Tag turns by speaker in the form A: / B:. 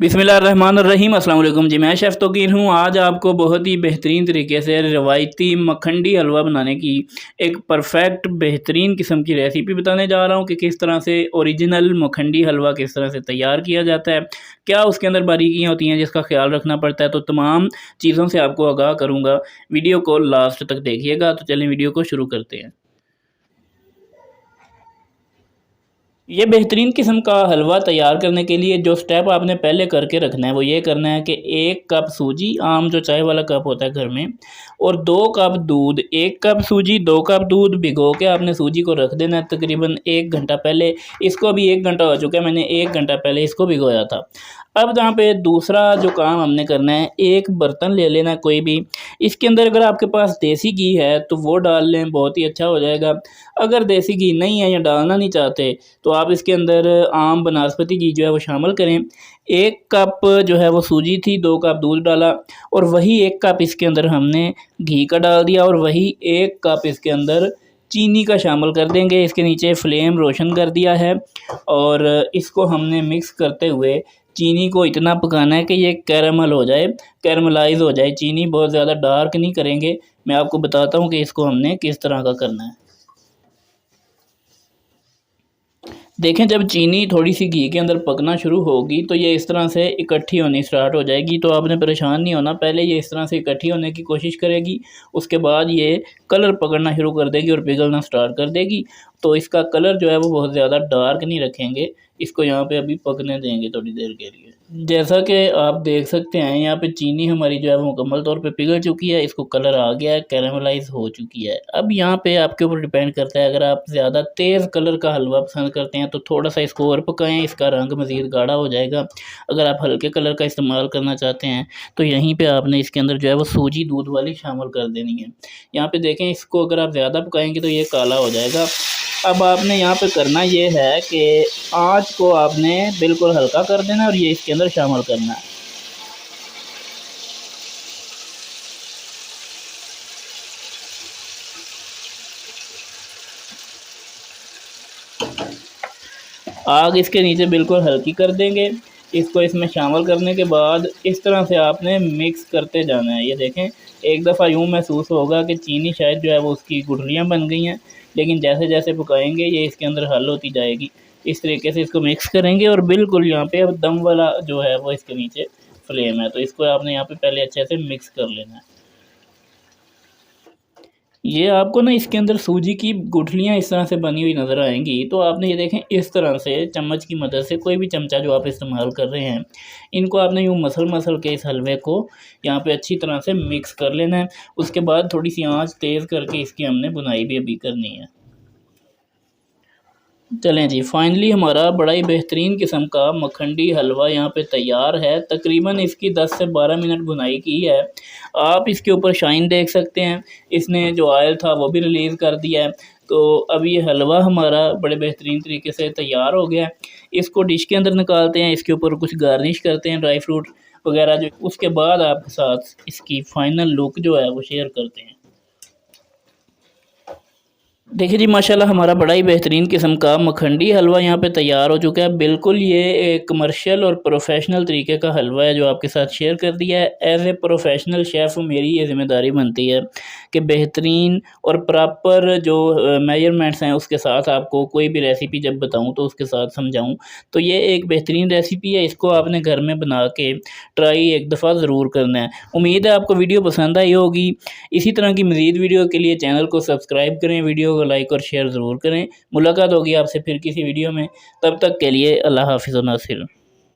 A: बिस्मिल्लाहिर्रहमानिर्रहीम। अस्सलाम वालेकुम जी, मैं शेफ़ तौकीर हूँ। आज आपको बहुत ही बेहतरीन तरीके से रवायती मखंडी हलवा बनाने की एक परफ़ेक्ट बेहतरीन किस्म की रेसिपी बताने जा रहा हूँ कि किस तरह से ओरिजिनल मखंडी हलवा किस तरह से तैयार किया जाता है, क्या उसके अंदर बारीकियाँ होती हैं जिसका ख़्याल रखना पड़ता है। तो तमाम चीज़ों से आपको आगाह करूँगा, वीडियो को लास्ट तक देखिएगा। तो चलें वीडियो को शुरू करते हैं। ये बेहतरीन किस्म का हलवा तैयार करने के लिए जो स्टेप आपने पहले करके रखना है वो ये करना है कि 1 कप सूजी, आम जो चाय वाला कप होता है घर में, और 2 कप दूध। 1 कप सूजी 2 कप दूध भिगो के आपने सूजी को रख देना है तकरीबन 1 घंटा पहले। इसको अभी 1 घंटा हो चुका है, मैंने 1 घंटा पहले इसको भिगोया था। अब यहाँ पे दूसरा जो काम हमने करना है, एक बर्तन ले लेना है कोई भी। इसके अंदर अगर आपके पास देसी घी है तो वो डाल लें, बहुत ही अच्छा हो जाएगा। अगर देसी घी नहीं है या डालना नहीं चाहते तो आप इसके अंदर आम बनास्पति घी जो है वो शामिल करें। 1 कप जो है वो सूजी थी, 2 कप दूध डाला, और वही 1 कप इसके अंदर हमने घी का डाल दिया, और वही 1 कप इसके अंदर चीनी का शामिल कर देंगे। इसके नीचे फ्लेम रोशन कर दिया है और इसको हमने मिक्स करते हुए चीनी को इतना पकाना है कि ये कैरामल हो जाए, कैरामलाइज़ हो जाए। चीनी बहुत ज़्यादा डार्क नहीं करेंगे। मैं आपको बताता हूँ कि इसको हमने किस तरह का करना है। देखें, जब चीनी थोड़ी सी घी के अंदर पकना शुरू होगी तो ये इस तरह से इकट्ठी होनी स्टार्ट हो जाएगी। तो आपने परेशान नहीं होना, पहले ये इस तरह से इकट्ठी होने की कोशिश करेगी, उसके बाद ये कलर पकड़ना शुरू कर देगी और पिघलना स्टार्ट कर देगी। तो इसका कलर जो है वो बहुत ज़्यादा डार्क नहीं रखेंगे, इसको यहाँ पे अभी पकने देंगे थोड़ी देर के लिए। जैसा कि आप देख सकते हैं यहाँ पे चीनी हमारी जो है वो मुकम्मल तौर पे पिघल चुकी है, इसको कलर आ गया है, कैरामलाइज हो चुकी है। अब यहाँ पे आपके ऊपर डिपेंड करता है, अगर आप ज़्यादा तेज़ कलर का हलवा पसंद करते हैं तो थोड़ा सा इसको और पकाएं, इसका रंग मज़ीद गाढ़ा हो जाएगा। अगर आप हल्के कलर का इस्तेमाल करना चाहते हैं तो यहीं पर आपने इसके अंदर जो है वो सूजी दूध वाली शामिल कर देनी है। यहाँ पर देखें, इसको अगर आप ज़्यादा पकाएँगे तो ये काला हो जाएगा। अब आपने यहाँ पे करना ये है कि आँच को आपने बिल्कुल हल्का कर देना और ये इसके अंदर शामिल करना है। आग इसके नीचे बिल्कुल हल्की कर देंगे। इसको इसमें शामिल करने के बाद इस तरह से आपने मिक्स करते जाना है। ये देखें, एक दफ़ा यूँ महसूस होगा कि चीनी शायद जो है वो उसकी गुठलियाँ बन गई हैं, लेकिन जैसे जैसे पकाएंगे ये इसके अंदर हल होती जाएगी। इस तरीके से इसको मिक्स करेंगे और बिल्कुल यहाँ पे अब दम वाला जो है वो इसके नीचे फ्लेम है, तो इसको आपने यहाँ पे पहले अच्छे से मिक्स कर लेना है। ये आपको ना इसके अंदर सूजी की गुठलियाँ इस तरह से बनी हुई नज़र आएँगी, तो आपने ये देखें इस तरह से चम्मच की मदद से, कोई भी चमचा जो आप इस्तेमाल कर रहे हैं, इनको आपने यूँ मसल के इस हलवे को यहाँ पे अच्छी तरह से मिक्स कर लेना है। उसके बाद थोड़ी सी आँच तेज़ करके इसकी हमने बुनाई भी अभी करनी है। चलें जी, फाइनली हमारा बड़ा ही बेहतरीन किस्म का मखंडी हलवा यहाँ पे तैयार है। तकरीबन इसकी 10 से 12 मिनट भुनाई की है। आप इसके ऊपर शाइन देख सकते हैं, इसने जो ऑयल था वो भी रिलीज़ कर दिया है। तो अब ये हलवा हमारा बड़े बेहतरीन तरीके से तैयार हो गया है। इसको डिश के अंदर निकालते हैं, इसके ऊपर कुछ गार्निश करते हैं ड्राई फ्रूट वगैरह जो, उसके बाद आपके साथ इसकी फ़ाइनल लुक जो है वो शेयर करते हैं। देखिए जी, माशाल्लाह हमारा बड़ा ही बेहतरीन किस्म का मखंडी हलवा यहाँ पे तैयार हो चुका है। बिल्कुल ये एक कमर्शियल और प्रोफेशनल तरीके का हलवा है जो आपके साथ शेयर कर दिया है। एज़ ए प्रोफेशनल शेफ़ मेरी ये ज़िम्मेदारी बनती है कि बेहतरीन और प्रॉपर जो मेजरमेंट्स हैं उसके साथ आपको कोई भी रेसिपी जब बताऊँ तो उसके साथ समझाऊँ। तो ये एक बेहतरीन रेसिपी है, इसको आपने घर में बना के ट्राई एक दफ़ा ज़रूर करना है। उम्मीद है आपको वीडियो पसंद आई होगी। इसी तरह की मज़ीद वीडियो के लिए चैनल को सब्सक्राइब करें, वीडियो को लाइक और शेयर ज़रूर करें। मुलाकात होगी आपसे फिर किसी वीडियो में, तब तक के लिए अल्लाह हाफ़िज़ व नासिर।